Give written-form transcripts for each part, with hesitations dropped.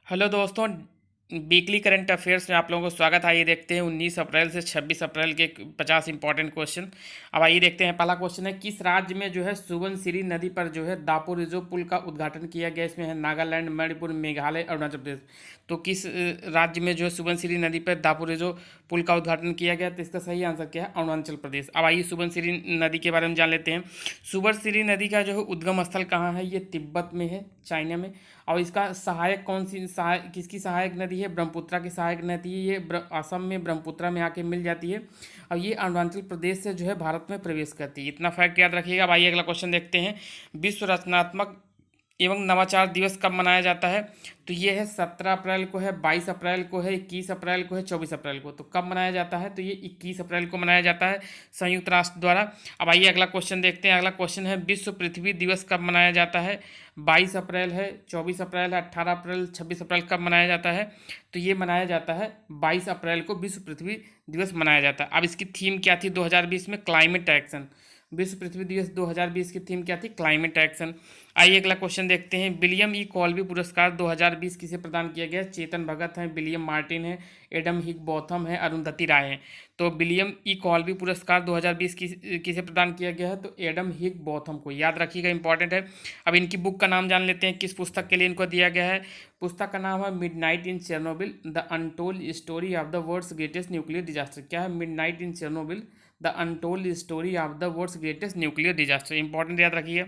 Hello दोस्तों। Weekly current affairs में आप लोगों को स्वागत है। आइए देखते हैं 19 अप्रैल से 26 अप्रैल के 50 इंपॉर्टेंट क्वेश्चन। अब आइए देखते हैं। पहला क्वेश्चन है, किस राज्य में जो है सुबनसिरी नदी पर जो है दापोरिजो पुल का उद्घाटन किया गया। इसमें है नागालैंड, मणिपुर, मेघालय, अरुणाचल प्रदेश। तो किस राज्य में जो है सुबनसिरी नदी पर दापोरिजो पुल का उद्घाटन किया गया? तो इसका सही आंसर क्या है? अरुणाचल प्रदेश। अब आइए सुबनसिरी नदी के बारे में जान लेते हैं। सुबनसिरी नदी का जो है उद्गम स्थल कहाँ है? ये तिब्बत में है, चाइना में। और इसका सहायक कौन सी किसकी सहायक नदी है? ब्रह्मपुत्रा की सहायक नदी है। ये असम में ब्रह्मपुत्रा में आके मिल जाती है और ये अरुणाचल प्रदेश से जो है भारत में प्रवेश करती है। इतना फैक्ट याद रखिएगा। अब आइए अगला क्वेश्चन देखते हैं। विश्व रचनात्मक एवं नवाचार दिवस कब मनाया जाता है? तो ये है 17 अप्रैल को है, 22 अप्रैल को है, 21 अप्रैल को है, 24 अप्रैल को। तो कब मनाया जाता है? तो ये 21 अप्रैल को मनाया जाता है संयुक्त राष्ट्र द्वारा। अब आइए अगला क्वेश्चन देखते हैं। अगला क्वेश्चन है, विश्व पृथ्वी दिवस कब मनाया जाता है? 22 अप्रैल है, 24 अप्रैल है, 18 अप्रैल, 26 अप्रैल। कब मनाया जाता है? तो ये मनाया जाता है 22 अप्रैल को विश्व पृथ्वी दिवस मनाया जाता है। अब इसकी थीम क्या थी 2020 में? Climate action. विश्व पृथ्वी दिवस 2020 की थीम क्या थी? Climate action. आइए अगला क्वेश्चन देखते हैं। विलियम ई कॉल्बी पुरस्कार 2020 किसे प्रदान किया गया? चेतन भगत हैं, विलियम मार्टिन है, एडम हिगबॉथम है, अरुंधति राय है। तो विलियम ई कॉल्बी पुरस्कार 2020 किसे प्रदान किया गया है? तो एडम हिगबॉथम को। याद रखिएगा, इंपॉर्टेंट है। अब इनकी बुक का नाम जान लेते हैं, किस पुस्तक के लिए इनको दिया गया है। पुस्तक का नाम है midnight in Chernobyl, the untold story of the world's greatest nuclear disaster. क्या है? Midnight in Chernobyl, the untold story of the world's greatest nuclear disaster. Important, याद रखिए।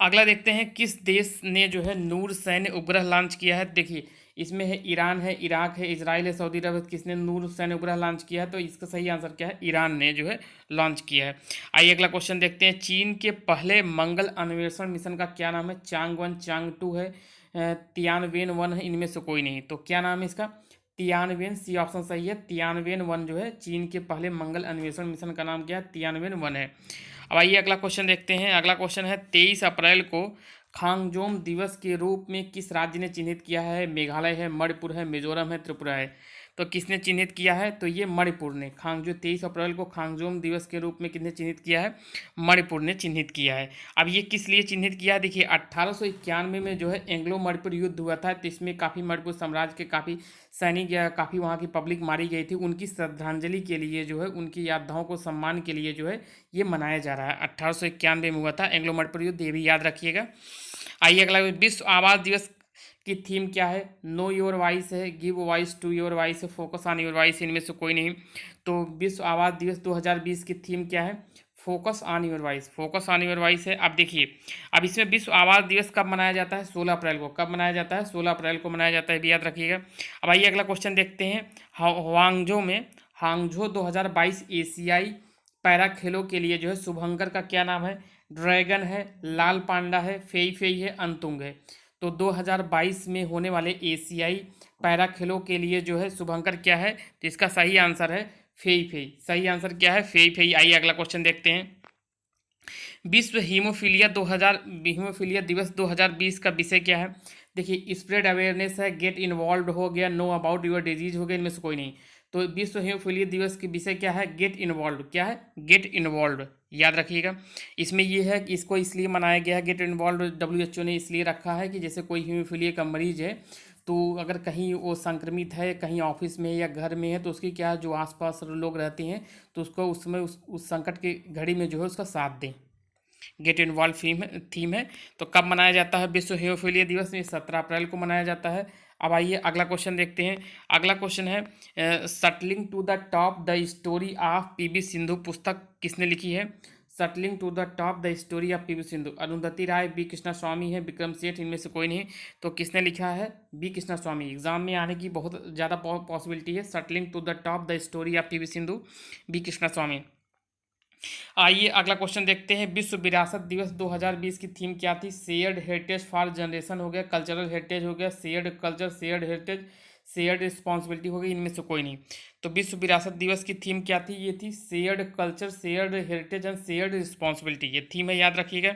अगला देखते हैं, किस देश ने जो है नूर सैन्य उपग्रह लॉन्च किया है? देखिए, इसमें है ईरान है, इराक है, इजराइल है, सऊदी अरब है। किसने नूर सैन्य उपग्रह लॉन्च किया है? तो इसका सही आंसर क्या है? ईरान ने जो है लॉन्च किया है। आइए अगला क्वेश्चन देखते हैं। चीन के पहले मंगल अन्वेषण मिशन का क्या नाम है? चांग 1, चांग 2 है, तियानवेन 1 है, इनमें से कोई नहीं। तो क्या नाम है इसका? तियानवेन। सी ऑप्शन सही है। तियानवेन 1 जो है चीन के पहले मंगल अन्वेषण मिशन का नाम क्या है? तियानवेन 1 है। अब आइए अगला क्वेश्चन देखते हैं। अगला क्वेश्चन है, 23 अप्रैल को खांगजोम दिवस के रूप में किस राज्य ने चिन्हित किया है? मेघालय है, मणिपुर है, मिजोरम है, त्रिपुरा है। तो किसने चिन्हित किया है? तो ये मणिपुर ने। 23 अप्रैल को खांगजोम दिवस के रूप में किसने चिन्हित किया है? मणिपुर ने चिन्हित किया है। अब ये किस लिए चिन्हित किया है? देखिए, 1891 में जो है एंग्लो मणिपुर युद्ध हुआ था, तो इसमें काफ़ी मणिपुर साम्राज्य के काफ़ी सैनिक या काफ़ी वहाँ की पब्लिक मारी गई थी। उनकी श्रद्धांजलि के लिए जो है, उनकी यादगाहों को सम्मान के लिए जो है ये मनाया जा रहा है। 1891 में हुआ था एंग्लो मणिपुर युद्ध, ये भी याद रखिएगा। आइए अगला, विश्व आवास दिवस की थीम क्या है? नो योर वॉइस है, give voice to your voice है, फोकस ऑन योर वॉइस, इनमें से कोई नहीं। तो विश्व आवास दिवस 2020 की थीम क्या है? Focus on your voice. Focus on your voice है। अब देखिए, अब इसमें विश्व आवास दिवस कब मनाया जाता है? 16 अप्रैल को। कब मनाया जाता है? 16 अप्रैल को मनाया जाता है, भी याद रखिएगा। अब आइए अगला क्वेश्चन देखते हैं। हांगझो 2022 एशियाई पैरा खेलों के लिए जो है शुभंकर का क्या नाम है? ड्रैगन है, लाल पांडा है, फेई फेई है, अंतुंग है। तो 2022 में होने वाले एशियाई पैरा खेलों के लिए जो है शुभंकर क्या है? तो इसका सही आंसर है फेई फेई। सही आंसर क्या है? Fei Fei. आइए अगला क्वेश्चन देखते हैं। विश्व हीमोफीलिया दिवस 2020 का विषय क्या है? देखिए, स्प्रेड अवेयरनेस है, गेट इन्वॉल्व हो गया, नो अबाउट योर डिजीज हो गया, इनमें से कोई नहीं। तो विश्व हीमोफीलिया दिवस के विषय क्या है? Get involve. क्या है? गेट इन्वॉल्व, याद रखिएगा। इसमें ये है कि इसको इसलिए मनाया गया है गेट इन्वॉल्व, WHO ने इसलिए रखा है कि जैसे कोई हीमोफीलिया का मरीज है, तो अगर कहीं वो संक्रमित है, कहीं ऑफिस में या घर में है, तो उसकी क्या जो आसपास लोग रहते हैं, तो उसको उस समय उस संकट की घड़ी में जो है उसका साथ दें। गेट इन्वॉल्व थीम है। तो कब मनाया जाता है विश्व हीमोफीलिया दिवस? ये 17 अप्रैल को मनाया जाता है। अब आइए अगला क्वेश्चन देखते हैं। अगला क्वेश्चन है, shuttling to the top the story of PV Sindhu पुस्तक किसने लिखी है? Shuttling to the top the story of PV Sindhu, Arundhati Roy, B Krishna Swamy है, विक्रम सेठ, इनमें से कोई नहीं। तो किसने लिखा है? बी कृष्णा स्वामी। एग्जाम में आने की बहुत ज़्यादा पॉसिबिलिटी है। Shuttling to the top the story of PV Sindhu, B Krishna Swamy. आइए अगला क्वेश्चन देखते हैं। विश्व विरासत दिवस 2020 की थीम क्या थी? शेयर्ड हेरिटेज फॉर जनरेशन हो गया, कल्चरल हेरिटेज हो गया, shared culture, shared heritage, shared responsibility हो गई, इनमें से कोई नहीं। तो विश्व विरासत दिवस की थीम क्या थी? ये थी shared culture, shared heritage and shared responsibility, ये थीम है, याद रखिएगा।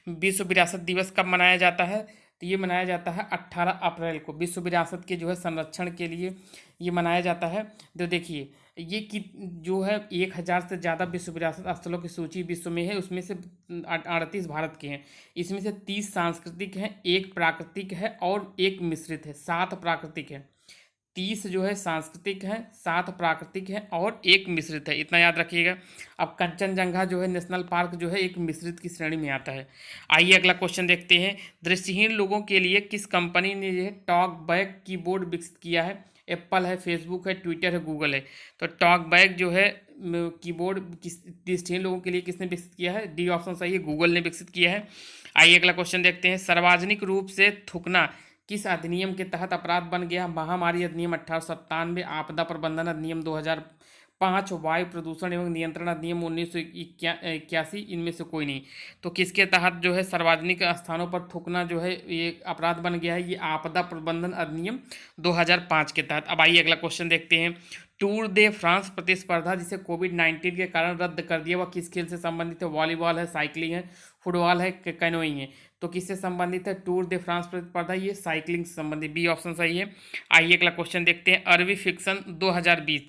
विश्व विरासत दिवस कब मनाया जाता है? तो ये मनाया जाता है 18 अप्रैल को, विश्व विरासत के जो है संरक्षण के लिए ये मनाया जाता है। तो देखिए ये कि जो है 1000 से ज़्यादा विश्व विरासत स्थलों की सूची विश्व में है, उसमें से 38 भारत के हैं। इसमें से 30 सांस्कृतिक हैं, एक प्राकृतिक है और एक मिश्रित है। 7 प्राकृतिक है, 30 जो है सांस्कृतिक है, 7 प्राकृतिक है और एक मिश्रित है, इतना याद रखिएगा। अब कंचनजंगा जो है नेशनल पार्क जो है एक मिश्रित की श्रेणी में आता है। आइए अगला क्वेश्चन देखते हैं। दृष्टिहीन लोगों के लिए किस कंपनी ने जो है टॉक बैक कीबोर्ड विकसित किया है? एप्पल है, फेसबुक है, ट्विटर है, गूगल है। तो टॉक बैक जो है कीबोर्ड किस दृष्टिहीन लोगों के लिए किसने विकसित किया है? डी ऑप्शन सही है, गूगल ने विकसित किया है। आइए अगला क्वेश्चन देखते हैं। सार्वजनिक रूप से थूकना किस अधिनियम के तहत अपराध बन गया? महामारी अधिनियम 1897, आपदा प्रबंधन अधिनियम 2005, वायु प्रदूषण एवं नियंत्रण अधिनियम 1981, इनमें से कोई नहीं। तो किसके तहत जो है सार्वजनिक स्थानों पर थूकना जो है ये अपराध बन गया है? ये आपदा प्रबंधन अधिनियम 2005 के तहत। अब आइए अगला क्वेश्चन देखते हैं। टूर दे फ्रांस प्रतिस्पर्धा जिसे कोविड-19 के कारण रद्द कर दिया, वह किस खेल से संबंधित है? वॉलीबॉल है, साइकिलिंग है, फुटबॉल है, कैनोइंग है। तो किससे संबंधित है? टूर दे फ्रांस प्रतिस्पर्धा ये साइकिलिंग से संबंधित, बी ऑप्शन सही है। आइए अगला क्वेश्चन देखते हैं। अरबी फिक्शन 2020,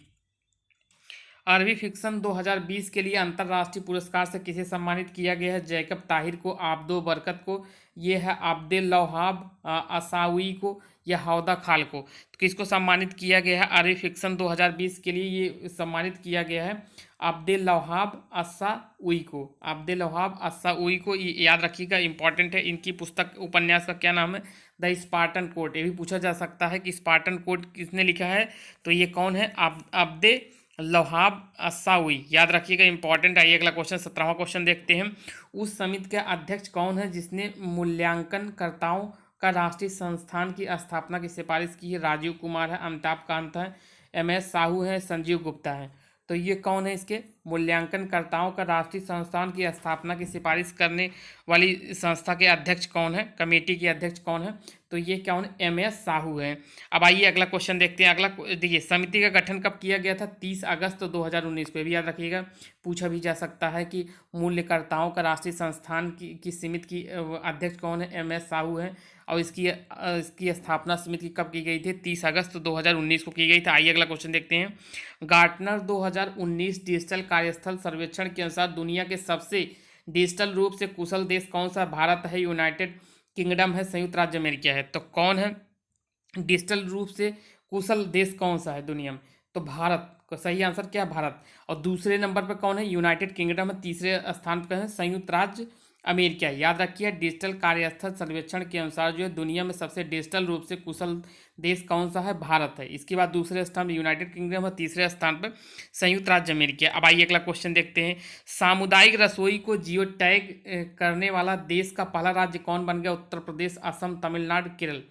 अरबी फिक्शन 2020 के लिए अंतर्राष्ट्रीय पुरस्कार से किसे सम्मानित किया गया है? जैकब ताहिर को, आब्दो बरकत को, ये है अब्देल लौहाब असावी को, या हौदा खाल को। तो किसको सम्मानित किया गया है? अरबी फिक्शन 2020 के लिए ये सम्मानित किया गया है अब्देल लौहाब अस्साउई को, अब्देल लौहाब अस्साउई को। ये याद रखिएगा, इंपॉर्टेंट है। इनकी पुस्तक उपन्यास का क्या नाम है? The Spartan code. ये भी पूछा जा सकता है कि स्पार्टन कोड किसने लिखा है? तो ये कौन है? अब्दे लोहाब अस्सावी, याद रखिएगा, इंपॉर्टेंट। आइए अगला क्वेश्चन 17वां क्वेश्चन देखते हैं। उस समिति के अध्यक्ष कौन है जिसने मूल्यांकनकर्ताओं का राष्ट्रीय संस्थान की स्थापना की सिफारिश की है? राजीव कुमार है, अमिताभ कांत है, MS साहू है, संजीव गुप्ता है। तो ये कौन है? इसके मूल्यांकनकर्ताओं का राष्ट्रीय संस्थान की स्थापना की सिफारिश करने वाली संस्था के अध्यक्ष कौन है? कमेटी के अध्यक्ष कौन है? तो ये कौन? MS साहू है। अब आइए अगला क्वेश्चन देखते हैं। अगला देखिए, समिति का गठन कब किया गया था? 30 अगस्त 2019 पे भी याद रखिएगा, पूछा भी जा सकता है कि मूल्यकर्ताओं का राष्ट्रीय संस्थान की समिति की अध्यक्ष कौन है? MS साहू है। और इसकी स्थापना समिति कब की गई थी? 30 अगस्त 2019 को की गई थी। आइए अगला क्वेश्चन देखते हैं। गार्टनर 2019 डिजिटल कार्यस्थल सर्वेक्षण के अनुसार दुनिया के सबसे डिजिटल रूप से कुशल देश कौन सा? भारत है, यूनाइटेड किंगडम है, संयुक्त राज्य अमेरिका है। तो कौन है डिजिटल रूप से कुशल देश कौन सा है दुनिया में? तो भारत का सही आंसर क्या है? भारत। और दूसरे नंबर पर कौन है? यूनाइटेड किंगडम है। तीसरे स्थान पर है संयुक्त राज्य अमेरिका। याद रखिए, डिजिटल कार्यस्थल सर्वेक्षण के अनुसार जो है दुनिया में सबसे डिजिटल रूप से कुशल देश कौन सा है? भारत है। इसके बाद दूसरे स्थान पर यूनाइटेड किंगडम है, तीसरे स्थान पर संयुक्त राज्य अमेरिका। अब आइए अगला क्वेश्चन देखते हैं। सामुदायिक रसोई को जियो टैग करने वाला देश का पहला राज्य कौन बन गया? उत्तर प्रदेश, असम, तमिलनाडु, केरल।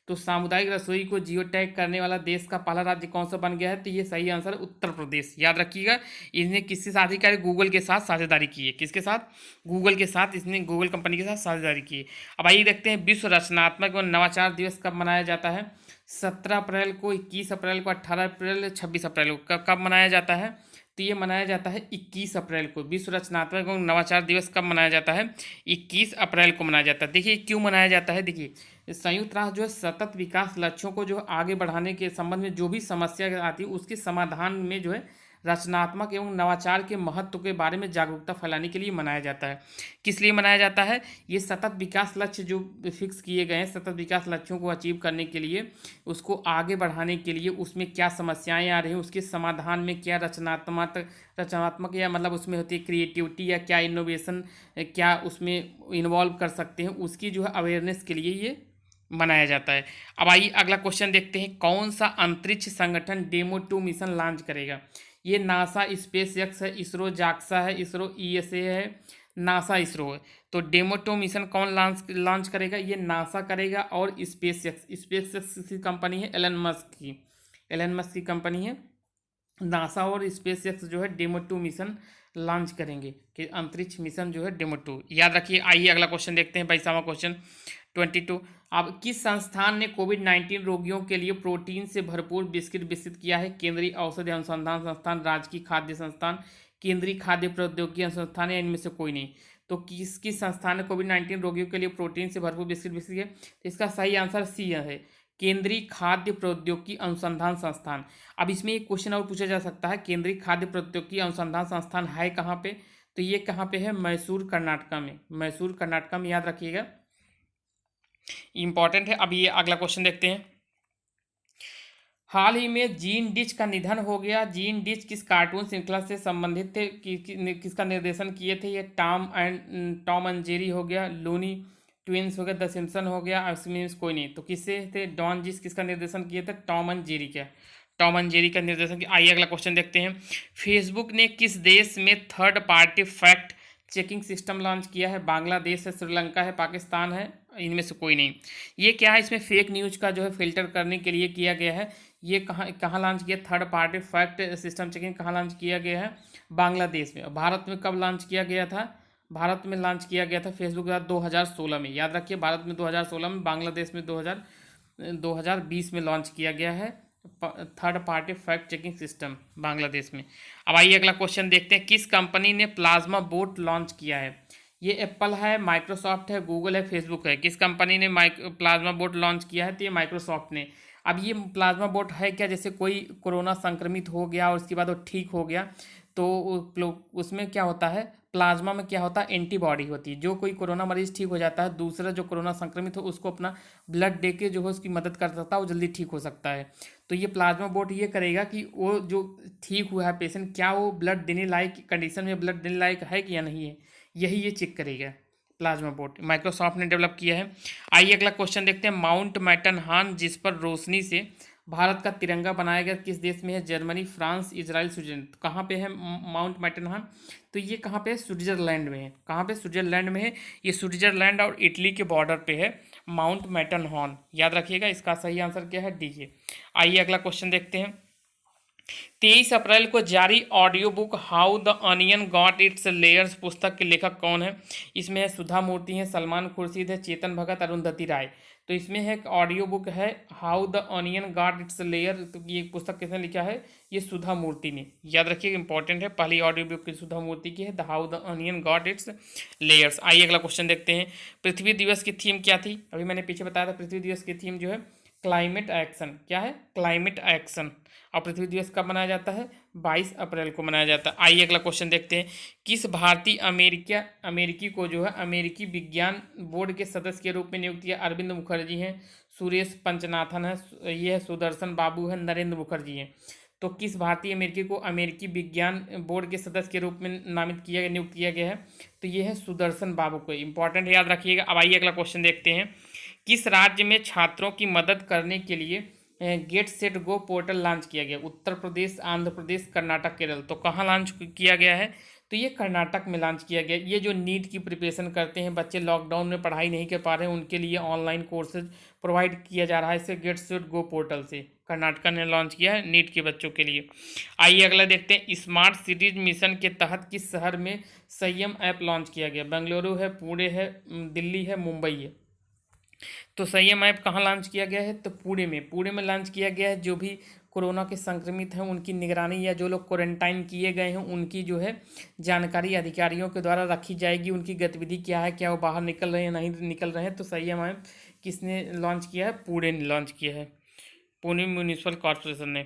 तो सामुदायिक रसोई को जियो टैग करने वाला देश का पहला राज्य कौन सा बन गया है? तो ये सही आंसर है उत्तर प्रदेश। याद रखिएगा, इसने किससे साझेदारी की? गूगल के साथ साझेदारी की है। किसके साथ? गूगल के साथ, इसने गूगल कंपनी के साथ साझेदारी की है। अब आइए देखते हैं, विश्व रचनात्मक एवं नवाचार दिवस कब मनाया जाता है? 17 अप्रैल को, 21 अप्रैल को, 18 अप्रैल, 26 अप्रैल को। कब मनाया जाता है? तो ये मनाया जाता है 21 अप्रैल को। विश्व रचनात्मक एवं नवाचार दिवस कब मनाया जाता है? 21 अप्रैल को मनाया जाता है। देखिए क्यों मनाया जाता है। देखिए, संयुक्त राष्ट्र जो है सतत विकास लक्ष्यों को जो आगे बढ़ाने के संबंध में जो भी समस्या आती है उसके समाधान में जो है रचनात्मक एवं नवाचार के महत्व के बारे में जागरूकता फैलाने के लिए मनाया जाता है। किस लिए मनाया जाता है? ये सतत विकास लक्ष्य जो फिक्स किए गए हैं, सतत विकास लक्ष्यों को अचीव करने के लिए, उसको आगे बढ़ाने के लिए, उसमें क्या समस्याएं आ रही हैं, उसके समाधान में क्या रचनात्मक या मतलब उसमें होती है क्रिएटिविटी या क्या इनोवेशन क्या उसमें इन्वॉल्व कर सकते हैं, उसकी जो है अवेयरनेस के लिए ये मनाया जाता है। अब आइए अगला क्वेश्चन देखते हैं। कौन सा अंतरिक्ष संगठन डेमो 2 मिशन लॉन्च करेगा? ये नासा, स्पेस एक्स है, इसरो, जाक्सा है, इसरो ESA है, नासा, इसरो है। तो डेमो 2 मिशन कौन लॉन्च करेगा? ये नासा करेगा और स्पेस एक्स की कंपनी है एलन मस्क की कंपनी है। नासा और स्पेस एक्स जो है डेमो 2 मिशन लॉन्च करेंगे कि अंतरिक्ष मिशन जो है डेमो 2। याद रखिए। आइए अगला क्वेश्चन देखते हैं, 22वां क्वेश्चन 22। अब किस संस्थान ने कोविड-19 रोगियों के लिए प्रोटीन से भरपूर बिस्किट विकसित किया है? केंद्रीय औषधि अनुसंधान संस्थान, राजकीय खाद्य संस्थान, केंद्रीय खाद्य प्रौद्योगिकी संस्थान, या इनमें से कोई नहीं? तो किस संस्था ने कोविड-19 रोगियों के लिए प्रोटीन से भरपूर बिस्किट विकसित किए? तो इसका सही आंसर सी है, केंद्रीय खाद्य प्रौद्योगिकी अनुसंधान संस्थान। अब इसमें एक क्वेश्चन और पूछा जा सकता है, केंद्रीय खाद्य प्रौद्योगिकी अनुसंधान संस्थान है कहाँ पे? तो ये कहाँ पे है? मैसूर कर्नाटका में, मैसूर कर्नाटका में, याद रखिएगा, इंपॉर्टेंट है। अब ये अगला क्वेश्चन देखते हैं। हाल ही में जीन डिच का निधन हो गया। जीन डिच किस कार्टून श्रृंखला से संबंधित थे? किसका निर्देशन किए थे? ये टॉम एंड जेरी हो गया, लूनी ट्विंस हो गया, द सिम्पसन हो गया, मीन्स कोई नहीं। तो किससे थे? डॉन डिच किसका निर्देशन किए थे? टॉम एंड जेरी का, टॉम एंड जेरी का निर्देशन किया। आइए अगला क्वेश्चन देखते हैं। फेसबुक ने किस देश में third party fact checking system launch किया है? बांग्लादेश है, श्रीलंका है, पाकिस्तान है, इनमें से कोई नहीं। ये क्या है? इसमें फेक न्यूज का जो है फिल्टर करने के लिए किया गया है। ये कहाँ कहाँ लॉन्च किया? Third party fact system checking कहाँ लॉन्च किया गया है? बांग्लादेश में। भारत में कब लॉन्च किया गया था? भारत में लॉन्च किया गया था फेसबुक का 2016 में, याद रखिए, भारत में 2016 में, बांग्लादेश में 2020 में लॉन्च किया गया है third party fact checking system Bangladesh में। अब आइए अगला क्वेश्चन देखते हैं। किस कंपनी ने प्लाज्मा बोट लॉन्च किया है? ये एप्पल है, माइक्रोसॉफ्ट है, गूगल है, फेसबुक है। किस कंपनी ने प्लाज्मा बोट लॉन्च किया है? तो ये माइक्रोसॉफ्ट ने। अब ये प्लाज्मा बोट है क्या? जैसे कोई कोरोना संक्रमित हो गया और उसके बाद वो ठीक हो गया, तो उसमें क्या होता है, प्लाज्मा में क्या होता है, एंटीबॉडी होती है। जो कोई कोरोना मरीज ठीक हो जाता है, दूसरा जो कोरोना संक्रमित हो उसको अपना ब्लड दे के जो है उसकी मदद कर सकता है, वो जल्दी ठीक हो सकता है। तो ये प्लाज्मा बोट ये करेगा कि वो जो ठीक हुआ है पेशेंट, क्या वो ब्लड देने लायक कंडीशन में ब्लड देने लायक है कि या नहीं है, यही ये चेक करेगा। प्लाज्मा बोट माइक्रोसॉफ्ट ने डेवलप किया है। आइए अगला क्वेश्चन देखते हैं। माउंट मैटनहान जिस पर रोशनी से भारत का तिरंगा बनाया गया, किस देश में है? Germany, France, Israel, Switzerland. कहाँ पे है माउंट मैटनहान? तो ये कहाँ पे है? स्विट्जरलैंड में है। कहाँ पे? स्विट्जरलैंड में है। ये स्विट्जरलैंड और इटली के बॉर्डर पे है माउंट मैटनहान, याद रखिएगा। इसका सही आंसर क्या है? डी। आइए अगला क्वेश्चन देखते हैं। 23 अप्रैल को जारी audio book how the onion got its layers पुस्तक के लेखक कौन है? इसमें है सुधा मूर्ति है, सलमान खुर्शीद है, चेतन भगत, अरुंधति राय। तो इसमें है एक ऑडियो बुक है how the onion got its layer. तो ये पुस्तक किसने लिखा है? ये सुधा मूर्ति ने, याद रखिएगा, इंपॉर्टेंट है। पहली ऑडियो बुक की सुधा मूर्ति की है, the how the onion got its layers. आइए अगला क्वेश्चन देखते हैं। पृथ्वी दिवस की थीम क्या थी? अभी मैंने पीछे बताया था, पृथ्वी दिवस की थीम जो है क्लाइमेट एक्शन। क्या है? Climate action. और पृथ्वी दिवस कब मनाया जाता है? 22 अप्रैल को मनाया जाता है। आइए अगला क्वेश्चन देखते हैं। किस भारतीय अमेरिकी को जो है अमेरिकी विज्ञान बोर्ड के सदस्य के रूप में नियुक्त किया? अरविंद मुखर्जी हैं, सुरेश पंचनाथन है, ये है सुदर्शन बाबू है, नरेंद्र मुखर्जी हैं। तो किस भारतीय अमेरिकी को अमेरिकी विज्ञान बोर्ड के सदस्य के रूप में नियुक्त किया गया है? तो ये है सुदर्शन बाबू को, इंपॉर्टेंट है, याद रखिएगा। अब आइए अगला क्वेश्चन देखते हैं। किस राज्य में छात्रों की मदद करने के लिए get set go portal launch किया गया? उत्तर प्रदेश, आंध्र प्रदेश, कर्नाटक, केरल। तो कहाँ लॉन्च किया गया है? तो ये कर्नाटक में लॉन्च किया गया। ये जो नीट की प्रिपरेशन करते हैं बच्चे, लॉकडाउन में पढ़ाई नहीं कर पा रहे हैं, उनके लिए ऑनलाइन कोर्सेज प्रोवाइड किया जा रहा है इसे गेट सेट गो पोर्टल से। कर्नाटक ने लॉन्च किया है नीट के बच्चों के लिए। आइए अगला देखते हैं। स्मार्ट सिटीज मिशन के तहत किस शहर में संयम ऐप लॉन्च किया गया? बेंगलुरु है, पुणे है, दिल्ली है, मुंबई है। तो संयम ऐप कहाँ लॉन्च किया गया है? तो पुणे में लॉन्च किया गया है। जो भी कोरोना के संक्रमित हैं उनकी निगरानी, या जो लोग क्वारंटाइन किए गए हैं उनकी जो है जानकारी अधिकारियों के द्वारा रखी जाएगी। उनकी गतिविधि क्या है, क्या वो बाहर निकल रहे हैं, नहीं निकल रहे हैं। तो संयम ऐप किसने लॉन्च किया है? पुणे ने लॉन्च किया है, पुणे म्यूनिसिपल कॉर्पोरेशन ने।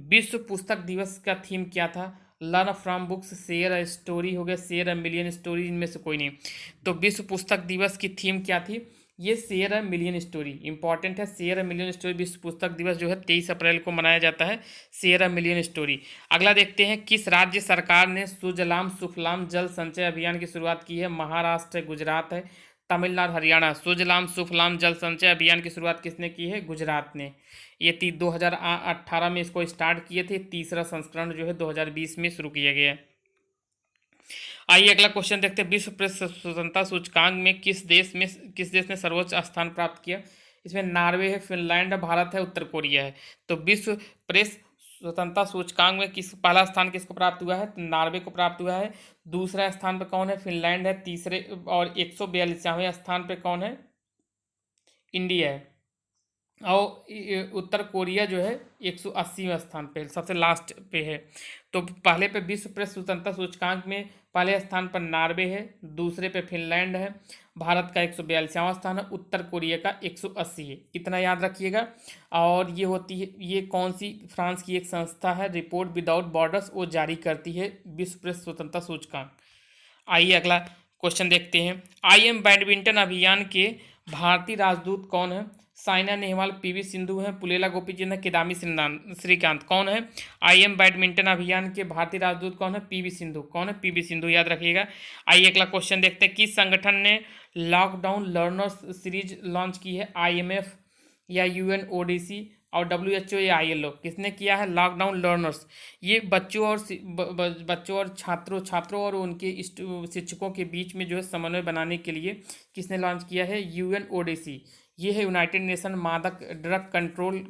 विश्व पुस्तक दिवस का थीम क्या था? Learn from books, share a story हो गया, शेयर अ मिलियन स्टोरी, इनमें से कोई नहीं। तो विश्व पुस्तक दिवस की थीम क्या थी? ये share a million story, important है। शेयर अ मिलियन स्टोरी विश्व पुस्तक दिवस जो है 23 अप्रैल को मनाया जाता है, शेयर अ मिलियन स्टोरी। अगला देखते हैं। किस राज्य सरकार ने सुजलाम सुफलाम जल संचय अभियान की शुरुआत की है? महाराष्ट्र है, गुजरात है, तमिलनाडु, हरियाणा। सुजलाम सुफलाम जल संचय अभियान की शुरुआत किसने की है? गुजरात ने। ये 2018 में इसको स्टार्ट किए थे। तीसरा संस्करण जो है 2020 में शुरू किया गया है। आइए अगला क्वेश्चन देखते हैं। विश्व प्रेस स्वतंत्रता सूचकांक में किस देश ने सर्वोच्च स्थान प्राप्त किया? इसमें नॉर्वे है, फिनलैंड है, भारत है, उत्तर कोरिया है। तो विश्व प्रेस स्वतंत्रता सूचकांक में पहला स्थान किसको प्राप्त हुआ है? तो नॉर्वे को प्राप्त हुआ है। दूसरा स्थान पर कौन है? फिनलैंड है। तीसरे और 142वें स्थान पर कौन है? इंडिया है। और उत्तर कोरिया जो है 180वें स्थान पे, सबसे लास्ट पे है। तो पहले पे विश्व प्रेस स्वतंत्रता सूचकांक में पहले स्थान पर नॉर्वे है, दूसरे पे फिनलैंड है, भारत का 142वां स्थान है, उत्तर कोरिया का 180 है। इतना याद रखिएगा। और ये होती है, ये कौन सी फ्रांस की एक संस्था है, रिपोर्ट विदाउट बॉर्डर्स, वो जारी करती है विश्व प्रेस स्वतंत्रता सूचकांक। आइए अगला क्वेश्चन देखते हैं। आईएम बैडमिंटन अभियान के भारतीय राजदूत कौन है? साइना नेहवाल, पीवी सिंधु है, पुलेला गोपीचंद है, किदाम्बी श्रीकांत। कौन है आईएम बैडमिंटन अभियान के भारतीय राजदूत? कौन है? पीवी सिंधु। कौन है? पीवी सिंधु, याद रखिएगा। आइए अगला क्वेश्चन देखते हैं। किस संगठन ने लॉकडाउन लर्नर्स सीरीज लॉन्च की है? आईएमएफ या यूएनओडीसी और डब्ल्यूएचओ या आईएलओ? किसने किया है लॉकडाउन लर्नर्स? ये बच्चों और छात्रों और उनके शिक्षकों के बीच में जो है समन्वय बनाने के लिए किसने लॉन्च किया है? यूएनओडीसी। ये है यूनाइटेड नेशन मादक ड्रग कंट्रोल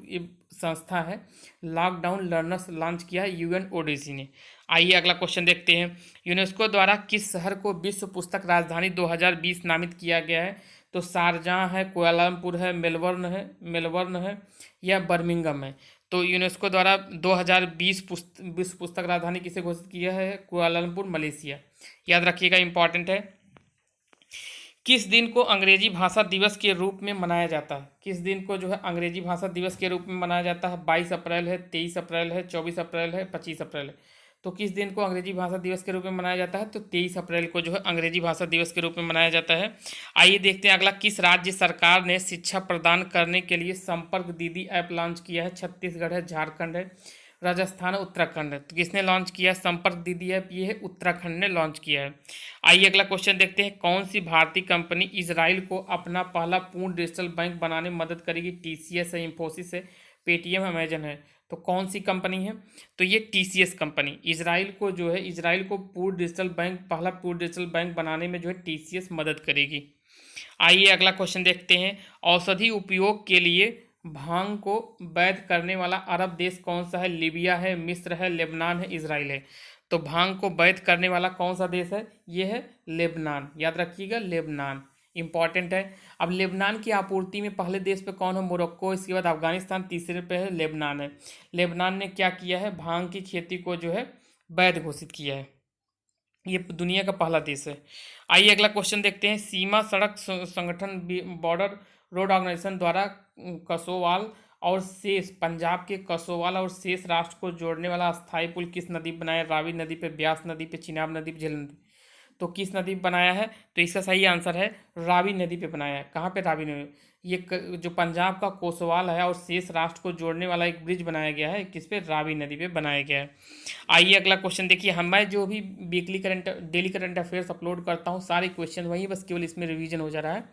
संस्था है। लॉकडाउन लर्नर्स लॉन्च किया है यूएनओडीसी ने। आइए अगला क्वेश्चन देखते हैं। यूनेस्को द्वारा किस शहर को विश्व पुस्तक राजधानी 2020 नामित किया गया है? तो शारजाह है, कुआलालंपुर है, मेलबर्न है या बर्मिंघम है? तो यूनेस्को द्वारा 2020 विश्व पुस्तक राजधानी किसे घोषित किया है? Kuala Lumpur, Malaysia. याद रखिएगा, इंपॉर्टेंट है। किस दिन को अंग्रेजी भाषा दिवस के रूप में मनाया जाता है? किस दिन को जो है अंग्रेजी भाषा दिवस के रूप में मनाया जाता है? 22 अप्रैल है, 23 अप्रैल है, 24 अप्रैल है, 25 अप्रैल है। तो किस दिन को अंग्रेजी भाषा दिवस के रूप में मनाया जाता है? तो 23 अप्रैल को जो है अंग्रेजी भाषा दिवस के रूप में मनाया जाता है। आइए देखते हैं अगला। किस राज्य सरकार ने शिक्षा प्रदान करने के लिए संपर्क दीदी ऐप लॉन्च किया है? छत्तीसगढ़ है, झारखंड है, राजस्थान, उत्तराखंड है। तो किसने लॉन्च किया संपर्क दीदी ऐप? ये है उत्तराखंड ने लॉन्च किया है। आइए अगला क्वेश्चन देखते हैं। कौन सी भारतीय कंपनी इजराइल को अपना पहला पूर्ण डिजिटल बैंक बनाने में मदद करेगी? टीसीएस है, इंफोसिस है, पेटीएम, अमेजन है। तो कौन सी कंपनी है? तो ये टीसीएस कंपनी इजराइल को जो है, इजराइल को पूर्ण डिजिटल बैंक, पहला पूर्ण डिजिटल बैंक बनाने में जो है टीसीएस मदद करेगी। आइए अगला क्वेश्चन देखते हैं। औषधि उपयोग के लिए भांग को वैध करने वाला अरब देश कौन सा है? लीबिया है, मिस्र है, लेबनान है, इजराइल है। तो भांग को वैध करने वाला कौन सा देश है? ये है लेबनान। याद रखिएगा, लेबनान इंपॉर्टेंट है। अब लेबनान की आपूर्ति में पहले देश पे कौन है? मोरक्को, इसके बाद अफगानिस्तान, तीसरे पे है लेबनान है। लेबनान ने क्या किया है? भांग की खेती को जो है वैध घोषित किया है। ये दुनिया का पहला देश है। आइए अगला क्वेश्चन देखते हैं। सीमा सड़क संगठन बॉर्डर रोड ऑर्गेनाइजेशन द्वारा कसोवाल और शेष, पंजाब के कसोवाल और शेष राष्ट्र को जोड़ने वाला अस्थायी पुल किस नदी पर बनाया? रावी नदी पे, ब्यास नदी पे, चिनाब नदी पे, झेलम नदी। तो किस नदी पे बनाया है? तो इसका सही आंसर है रावी नदी पे बनाया है। कहाँ पे? रावी नदी। ये जो पंजाब का कोसवाल है और शेष राष्ट्र को जोड़ने वाला एक ब्रिज बनाया गया है, किस पे? रावी नदी पे बनाया गया है। आइए अगला क्वेश्चन देखिए। मैं जो भी डेली करंट अफेयर्स अपलोड करता हूँ, सारे क्वेश्चन वही, बस केवल इसमें रिवीजन हो जा रहा है।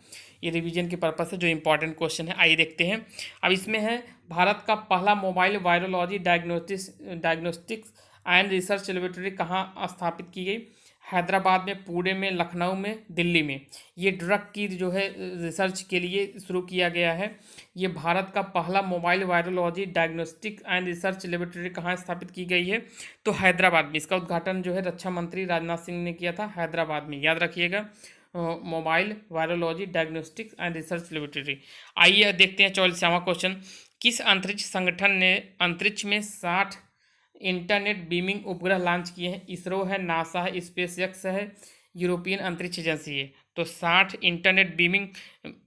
ये रिवीजन के पर्पज से जो इंपॉर्टेंट क्वेश्चन है, आइए देखते हैं। अब इसमें है, भारत का पहला mobile virology diagnostics and research laboratory कहाँ स्थापित की गई? हैदराबाद में, पुणे में, लखनऊ में, दिल्ली में। ये ड्रग की जो है रिसर्च के लिए शुरू किया गया है। ये भारत का पहला mobile virology diagnostic and research laboratory कहाँ स्थापित की गई है? तो हैदराबाद में। इसका उद्घाटन जो है रक्षा मंत्री राजनाथ सिंह ने किया था हैदराबाद में। याद रखिएगा, mobile virology diagnostics and research laboratory. आइए देखते हैं 44वां क्वेश्चन। किस अंतरिक्ष संगठन ने अंतरिक्ष में 60 इंटरनेट बीमिंग उपग्रह लॉन्च किए हैं? इसरो है, नासा है, स्पेसएक्स है, यूरोपियन अंतरिक्ष एजेंसी है। तो 60 इंटरनेट बीमिंग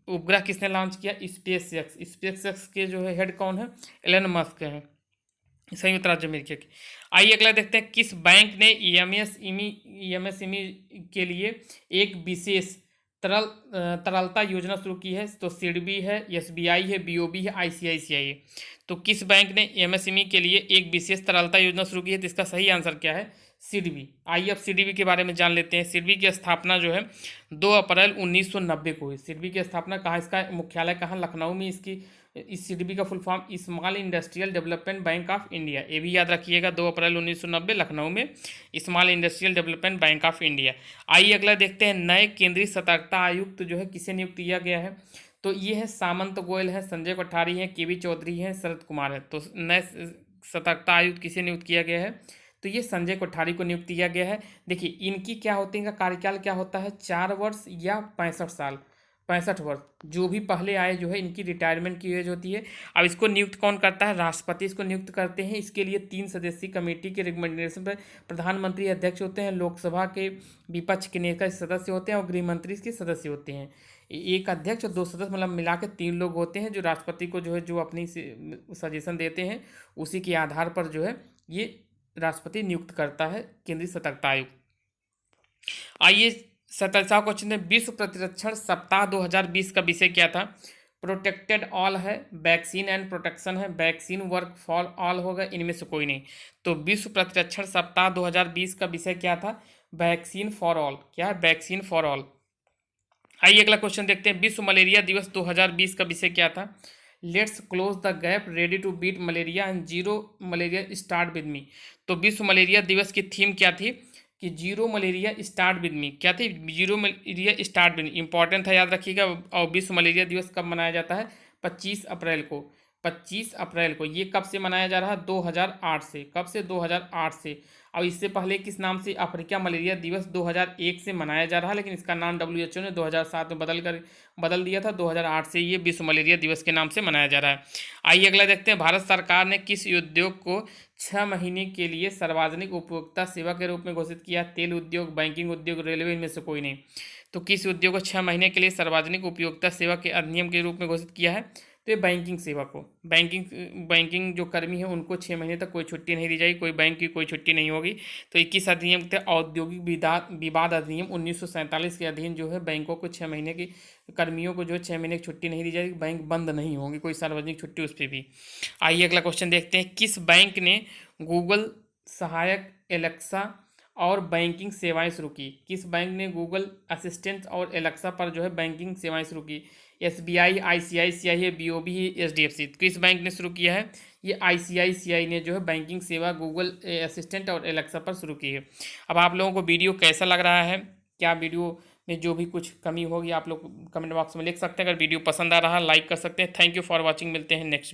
उपग्रह किसने लॉन्च किया? स्पेसएक्स। स्पेसएक्स के जो है हेड कौन है? एलन मस्क है, संयुक्त राज्य अमेरिका की। आइए अगला देखते हैं। किस बैंक ने एमएसएमई के लिए एक विशेष तरलता योजना शुरू की है? तो सिडबी है, एसबीआई है, बीओबी है, आईसीआईसीआई है। तो किस बैंक ने एमएसएमई के लिए एक विशेष तरलता योजना शुरू की है? तो इसका सही आंसर क्या है? सिडबी। आइए अब सिडबी के बारे में जान लेते हैं। सिडबी की स्थापना जो है 2 अप्रैल 1990 को हुई। सिडबी की स्थापना कहाँ, इसका मुख्यालय कहाँ? लखनऊ में। इस सिडबी का full form small industrial development bank of India. ये भी याद रखिएगा, 2 अप्रैल 1990 लखनऊ में small industrial development bank of India. आइए अगला देखते हैं। नए केंद्रीय सतर्कता आयुक्त जो है किसे नियुक्त किया गया है? तो ये है सामंत गोयल है, संजय कोठारी है, केवी चौधरी है, शरद कुमार है। तो नए सतर्कता आयुक्त किसे नियुक्त किया गया है? तो ये संजय कोठारी को नियुक्त किया गया है। देखिए, इनकी क्या होती है, इनका कार्यकाल क्या होता है? 4 वर्ष या 65 साल। 65 वर्ष। जो भी पहले आए जो है इनकी रिटायरमेंट की एज होती है। अब इसको नियुक्त कौन करता है? राष्ट्रपति इसको नियुक्त करते हैं। इसके लिए 3 सदस्यीय कमेटी के रिकमेंडेशन पर प्रधानमंत्री अध्यक्ष होते हैं, लोकसभा के विपक्ष के नेता सदस्य होते हैं और गृह मंत्री इसके सदस्य होते हैं। एक अध्यक्ष और 2 सदस्य, मतलब मिला के 3 लोग होते हैं जो राष्ट्रपति को जो है जो अपनी सजेशन देते हैं, उसी के आधार पर जो है ये राष्ट्रपति नियुक्त करता है केंद्रीय सतर्कता आयोग। आइए 47वां क्वेश्चन है, विश्व प्रतिरक्षण सप्ताह 2020 का विषय क्या था? प्रोटेक्टेड ऑल है, वैक्सीन एंड प्रोटेक्शन है, वैक्सीन वर्क फॉर ऑल होगा, इनमें से कोई नहीं। तो विश्व प्रतिरक्षण सप्ताह 2020 का विषय क्या था? Vaccine for all. क्या है? Vaccine for all. आइए अगला क्वेश्चन देखते हैं, विश्व मलेरिया दिवस 2020 का विषय क्या था? Let's close the gap, ready to beat malaria and zero malaria start with me. तो विश्व मलेरिया दिवस की थीम क्या थी? कि zero malaria start with me. क्या थी? Zero malaria start with me. Important था, याद रखिएगा। और विश्व मलेरिया दिवस कब मनाया जाता है? 25 अप्रैल को। 25 अप्रैल को। ये कब से मनाया जा रहा है? 2008 से। कब से? 2008 से। और इससे पहले किस नाम से? अफ्रीका मलेरिया दिवस 2001 से मनाया जा रहा है, लेकिन इसका नाम WHO ने 2007 में बदल दिया था। 2008 से ये विश्व मलेरिया दिवस के नाम से मनाया जा रहा है। आइए अगला देखते हैं, भारत सरकार ने किस उद्योग को 6 महीने के लिए सार्वजनिक उपभोक्ता सेवा के रूप में घोषित किया? तेल उद्योग, बैंकिंग उद्योग, रेलवे, इनमें से कोई नहीं। तो किस उद्योग को 6 महीने के लिए सार्वजनिक उपभोक्ता सेवा के अधिनियम के रूप में घोषित किया है? तो ये बैंकिंग सेवा को, बैंकिंग जो कर्मी है उनको 6 महीने तक कोई छुट्टी नहीं दी जाएगी, कोई बैंक की कोई छुट्टी नहीं होगी। तो 21 अधिनियम थे, औद्योगिक विवाद अधिनियम 1947 के अधीन जो है बैंकों को 6 महीने की, कर्मियों को जो है 6 महीने की छुट्टी नहीं दी जाएगी, बैंक बंद नहीं होंगी, कोई सार्वजनिक छुट्टी उस पर भी। आइए अगला क्वेश्चन देखते हैं, किस बैंक ने गूगल सहायक, एलेक्सा और बैंकिंग सेवाएं शुरू की? किस बैंक ने गूगल असिस्टेंट और एलेक्सा पर जो है बैंकिंग सेवाएं शुरू की? SBI, ICICI है, BOB है, HDFC। किस बैंक ने शुरू किया है? ये ICICI ने जो है बैंकिंग सेवा गूगल असिस्टेंट और एलेक्सा पर शुरू की है। अब आप लोगों को वीडियो कैसा लग रहा है? क्या वीडियो में जो भी कुछ कमी होगी आप लोग कमेंट बॉक्स में लिख सकते हैं। अगर वीडियो पसंद आ रहा है लाइक कर सकते हैं। Thank you for watching. मिलते हैं नेक्स्ट